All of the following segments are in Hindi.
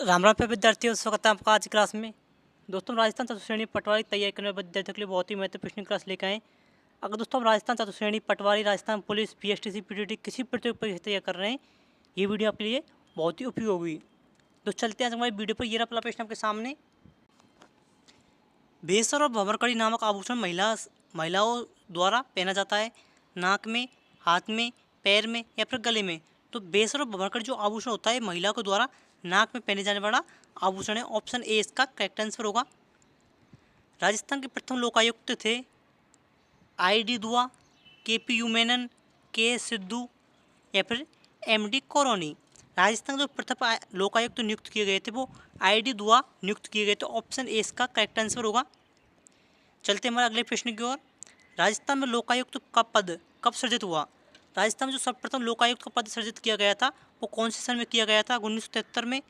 राम राम पे विद्यार्थियों, स्वागत है आपका आज की क्लास में। दोस्तों, राजस्थान चतुश्रेणी पटवारी तैयारी करने वाले विद्यार्थियों के लिए बहुत ही महत्वपूर्ण क्लास लेकर आए। अगर दोस्तों हम राजस्थान चतुश्रेणी पटवारी, राजस्थान पुलिस, पीएसटीसी, पीटीटी किसी प्रतियोगी परीक्षा तैयार कर रहे हैं, ये वीडियो आपके लिए बहुत ही उपयोगी। तो चलते हैं हमारी वीडियो पर। ये रहा पहला प्रश्न आपके सामने। बेसर और भंवरकड़ी नामक आभूषण महिलाओं द्वारा पहना जाता है नाक में, हाथ में, पैर में या फिर गले में। तो बेसर और भंवरकड़ी जो आभूषण होता है महिलाओं के द्वारा नाक में पहने जाने वाला आभूषण है। ऑप्शन ए इसका करेक्ट आंसर होगा। राजस्थान के प्रथम लोकायुक्त थे आई.डी. दुआ, के.पी. मेनन, के सिद्धू या फिर एम.डी. कॉलोनी। राजस्थान के जो प्रथम लोकायुक्त नियुक्त किए गए थे वो आई.डी. दुआ नियुक्त किए गए थे। ऑप्शन ए इसका करेक्ट आंसर होगा। चलते हमारे अगले प्रश्न की ओर। राजस्थान में लोकायुक्त का पद कब सृजित हुआ? राजस्थान में जो सर्वप्रथम लोकायुक्त का पद सृजित किया गया था वो कौन से सन में किया गया था? 1973 में,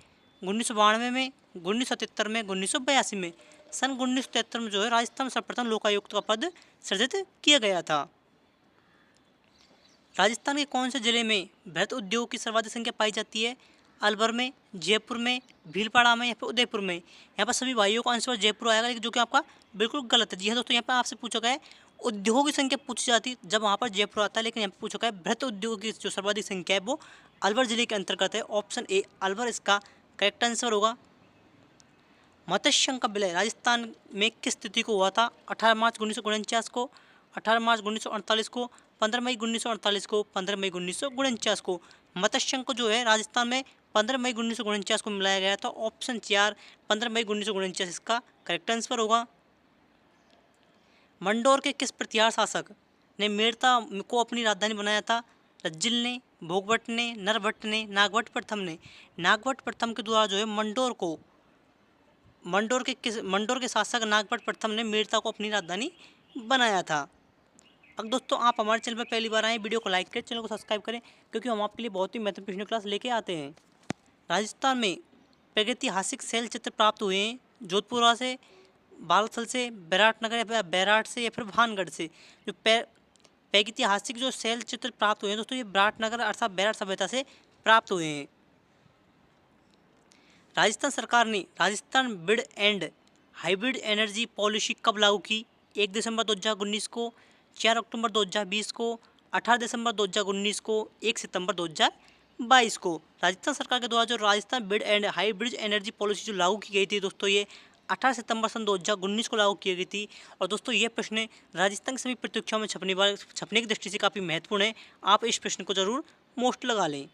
1992 में, 1977 में, 1982 में। सन 1973 में जो है राजस्थान में सर्वप्रथम लोकायुक्त का पद सृजित किया गया था। राजस्थान के कौन से जिले में बृहत उद्योग की सर्वाधिक संख्या पाई जाती है? अलवर में, जयपुर में, भीलवाड़ा में या फिर उदयपुर में। यहाँ पर सभी भाइयों का आंसर जयपुर आएगा, लेकिन जो कि आपका बिल्कुल गलत है। जी हाँ दोस्तों, यहाँ पर आपसे पूछा गया है उद्योगों की संख्या पूछी जाती है जब वहाँ पर जयपुर आता है, लेकिन यहाँ पर पूछा गया है बृहत उद्योग की जो सर्वाधिक संख्या है वो अलवर जिले के अंतर्गत है। ऑप्शन ए अलवर इसका करेक्ट आंसर होगा। मत्स्य का विलय राजस्थान में किस तिथि को हुआ था? 18 मार्च 1949 को, 18 मार्च 1948 को, 15 मई 1948 को, 15 मई 1949 को। मत्स्य को जो है राजस्थान में 15 मई 1949 को मिलाया गया था। ऑप्शन 4 15 मई 1949 इसका करेक्ट आंसर होगा। मंडोर के किस प्रतिहार शासक ने मेड़ता को अपनी राजधानी बनाया था? रज्जिल ने, भोगभट ने, नरभट्ट ने, नागभट्ट प्रथम ने। नागभट्ट प्रथम के द्वारा जो है मंडोर के शासक नागभट्ट प्रथम ने मेड़ता को अपनी राजधानी बनाया था। अब दोस्तों आप हमारे चैनल पर पहली बार आए, वीडियो को लाइक करें, चैनल को सब्सक्राइब करें, क्योंकि हम आपके लिए बहुत ही महत्वपूर्ण क्लास लेके आते हैं। राजस्थान में प्रागैतिहासिक शैल चित्र प्राप्त हुए हैं जोधपुरा से, बालथल से, बैराटनगर या फिर बैराट से या फिर भानगढ़ से। जो प्रागैतिहासिक जो शैल चित्र प्राप्त हुए हैं दोस्तों, ये बैराटनगर अर्थात बैराट सभ्यता से प्राप्त हुए हैं। राजस्थान सरकार ने Rajasthan bid and hybrid energy policy कब लागू की? 1 दिसंबर 2019 को, 4 अक्टूबर 2020 को, 18 दिसंबर 2019 को, 1 सितंबर 2022 को। राजस्थान सरकार के द्वारा जो Rajasthan bid and hybrid energy policy जो लागू की गई थी दोस्तों, ये 18 सितंबर सन 2019 को लागू की गई थी। और दोस्तों ये प्रश्न राजस्थान की सभी परीक्षाओं में छपने की दृष्टि से काफ़ी महत्वपूर्ण है। आप इस प्रश्न को जरूर मोस्ट लगा लें।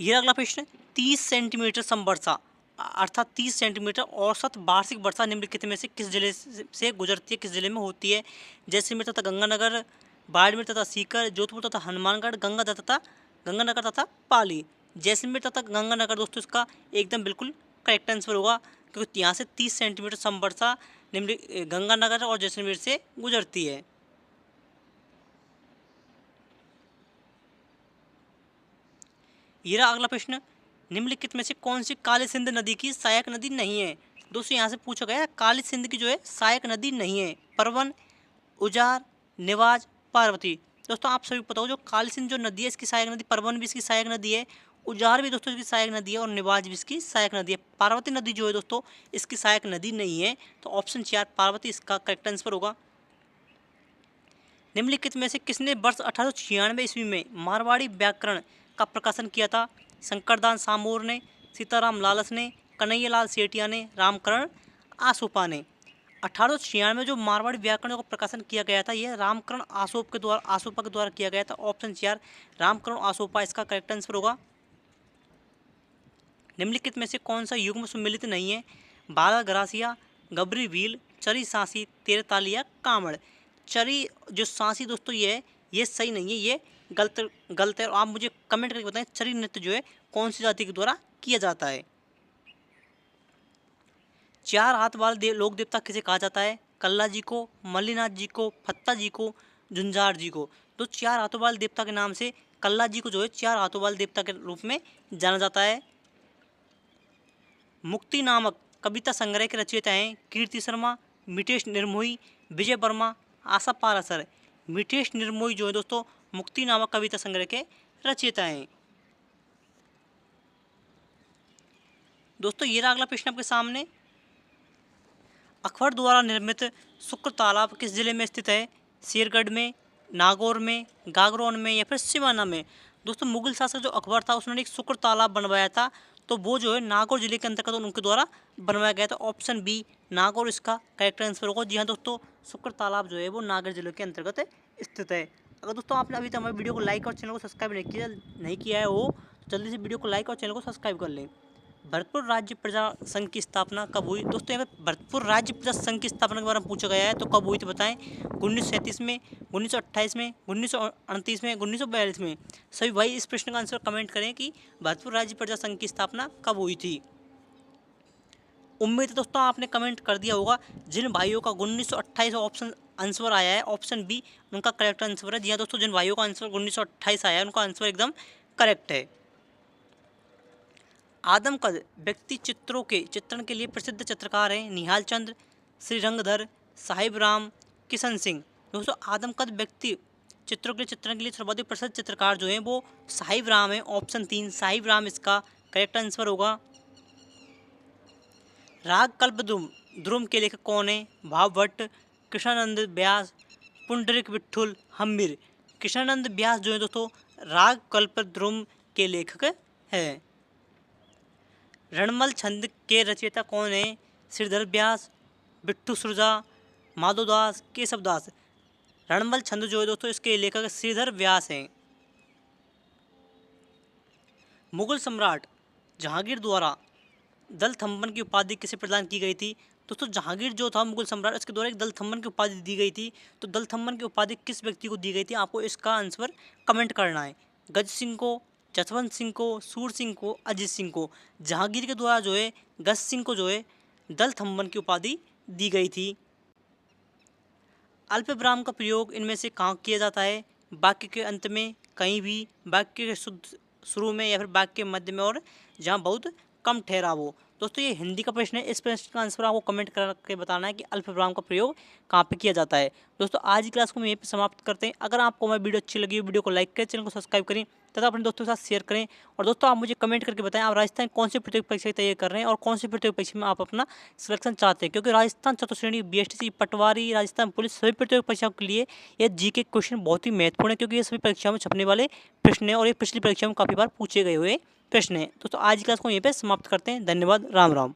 यह अगला प्रश्न, 30 सेंटीमीटर समवर्षा अर्थात 30 सेंटीमीटर औसत वार्षिक वर्षा निम्नलिखित में से किस जिले से गुजरती है, किस जिले में होती है? जैसलमेर तथा गंगानगर, बाड़मेर तथा सीकर, जोधपुर तथा हनुमानगढ़, गंगानगर तथा पाली। जैसलमेर तथा गंगानगर दोस्तों इसका एकदम बिल्कुल करेक्ट आंसर होगा, क्योंकि यहाँ से 30 सेंटीमीटर समवर्षा गंगानगर और जैसलमेर से गुजरती है। ये रहा अगला प्रश्न, निम्नलिखित में से कौन सी काली सिंध नदी की सहायक नदी नहीं है? दोस्तों यहाँ से पूछा गया है काली सिंध की जो है सहायक नदी नहीं है। परवन, उजार, निवाज, पार्वती। दोस्तों आप सभी पता हो जो काली सिंध जो नदी है इसकी सहायक नदी परवन भी इसकी सहायक नदी है, उजार भी दोस्तों इसकी सहायक नदी है और निवाज भी इसकी सहायक नदी है। पार्वती नदी जो है दोस्तों इसकी सहायक नदी नहीं है। तो ऑप्शन 4 पार्वती इसका करेक्ट आंसर होगा। निम्नलिखित में से किसने वर्ष 1896 ईस्वी में मारवाड़ी व्याकरण का प्रकाशन किया था? शंकरदास सामूर ने, सीताराम लालस ने, कन्हैयालाल सेठिया ने, रामकरण आसोपा ने। 1896 जो मारवाड़ी व्याकरण का प्रकाशन किया गया था यह रामकरण आसोपा के द्वारा किया गया था। ऑप्शन 4 रामकरण आसोपा इसका करेक्ट आंसर होगा। निम्नलिखित में से कौन सा युग्म सम्मिलित नहीं है? बारह ग्रासिया, गबरी व्हील, चरी सांसी, तेरताली या कामड़। चरी जो सांसी दोस्तों ये सही नहीं है, ये गलत है। और आप मुझे कमेंट करके बताएं चरी नृत्य जो है कौन सी जाति के द्वारा किया जाता है? चार हाथ वाले लोक देवता किसे कहा जाता है? कल्ला जी को, मल्लीनाथ जी को, फत्ता जी को, झुंझार जी को। तो चार हाथों वाले देवता के नाम से कल्ला जी को जो है चार हाथों वाले देवता के रूप में जाना जाता है। मुक्ति नामक कविता संग्रह के रचयिता हैं कीर्ति शर्मा, मितेश निर्मोही, विजय वर्मा, आशा पाराशर। मितेश निर्मोही जो है दोस्तों मुक्ति नामक कविता संग्रह के रचयिता हैं। दोस्तों ये रहा अगला प्रश्न आपके सामने। अकबर द्वारा निर्मित शुक्र तालाब किस जिले में स्थित है? शेरगढ़ में, नागौर में, गागरोन में या फिर सिवाना में? दोस्तों मुगल शासक जो अकबर था उसने एक शुक्र तालाब बनवाया था, तो वो जो है नागौर जिले के अंतर्गत उनके द्वारा बनवाया गया था। ऑप्शन बी नागौर इसका करेक्ट आंसर होगा। जी हाँ दोस्तों, शुक्र तालाब जो है वो नागौर जिले के अंतर्गत स्थित है। अगर दोस्तों आपने अभी तक हमारे वीडियो को लाइक और चैनल को सब्सक्राइब नहीं किया है हो, तो जल्दी से वीडियो को लाइक और चैनल को सब्सक्राइब कर लें। भरतपुर राज्य प्रजा संघ की स्थापना कब हुई? दोस्तों यहाँ पे भरतपुर राज्य प्रजा संघ की स्थापना के बारे में पूछा गया है, तो कब हुई तो बताएं। 1937 में, 1928 में, 1938 में, 1942 में? सभी भाई इस प्रश्न का आंसर कमेंट करें कि भरतपुर राज्य प्रजा संघ की स्थापना कब हुई थी। उम्मीद है दोस्तों आपने कमेंट कर दिया होगा। जिन भाइयों का 1928 ऑप्शन आंसर आया है, ऑप्शन बी उनका करेक्ट आंसर है। जी हाँ दोस्तों, जिन भाइयों का आंसर 1928 आया है उनका आंसर एकदम करेक्ट है। आदमकद व्यक्ति चित्रों के चित्रण के लिए प्रसिद्ध चित्रकार हैं? निहाल चंद्र, श्रीरंगधर, साहिब राम, किशन सिंह? दोस्तों आदमकद व्यक्ति चित्रों के चित्रण के लिए सर्वाधिक प्रसिद्ध चित्रकार जो हैं वो साहिब राम है। ऑप्शन 3 साहिब राम इसका करेक्ट आंसर होगा। राग कल्पद्रुम ध्रुम के लेखक कौन है? भावभट्ट, कृष्णानंद व्यास, पुंडरीक विठुल, हम्मीर? कृष्णानंद व्यास जो है दोस्तों राग कल्पद्रुम के लेखक है। रणमल छंद के रचयिता कौन है? श्रीधर व्यास, बिट्टू सुरजा, माधोदास, केशवदास? रणमल छंद जो है दोस्तों इसके लेखक श्रीधर व्यास हैं। मुगल सम्राट जहांगीर द्वारा दलथम्बन की उपाधि किसे प्रदान की गई थी? दोस्तों जहांगीर जो था मुगल सम्राट, इसके द्वारा एक दलथम्बन की उपाधि दी गई थी। तो दलथम्बन की उपाधि किस व्यक्ति को दी गई थी? आपको इसका आंसर कमेंट करना है। गज सिंह को, जसवंत सिंह को, सूर सिंह को, अजीत सिंह को? जहांगीर के द्वारा जो है गज सिंह को जो है दलथम्बन की उपाधि दी गई थी। अल्पविराम का प्रयोग इनमें से कहाँ किया जाता है? वाक्य के अंत में, कहीं भी, वाक्य के शुरू में या फिर वाक्य के मध्य में, और जहाँ बहुत कम ठहराव हो? दोस्तों ये हिंदी का प्रश्न है। इस प्रश्न का आंसर आपको कमेंट करके बताना है कि अल्पविराम का प्रयोग कहाँ पे किया जाता है। दोस्तों आज की क्लास को हम यहीं पे समाप्त करते हैं। अगर आपको हमारी वीडियो अच्छी लगी, वीडियो को लाइक करें, चैनल को सब्सक्राइब करें तथा अपने दोस्तों के साथ शेयर करें। और दोस्तों आप मुझे कमेंट करके बताएं आप राजस्थान कौन सी प्रतियोगिता परीक्षा की तैयारी कर रहे हैं और कौन सी प्रतियोगिता परीक्षा में आप अपना सिलेक्शन चाहते हैं, क्योंकि राजस्थान चतुश्रेणी, BSTC, पटवारी, राजस्थान पुलिस सभी प्रतियोगिता परीक्षाओं के लिए यह GK क्वेश्चन बहुत ही महत्वपूर्ण है, क्योंकि ये सभी परीक्षाओं में छपने वाले प्रश्न हैं और ये पिछली परीक्षा में काफ़ी बार पूछे गए हुए प्रश्न हैं। दोस्तों आज की क्लास को यहीं पर समाप्त करते हैं। धन्यवाद। राम राम।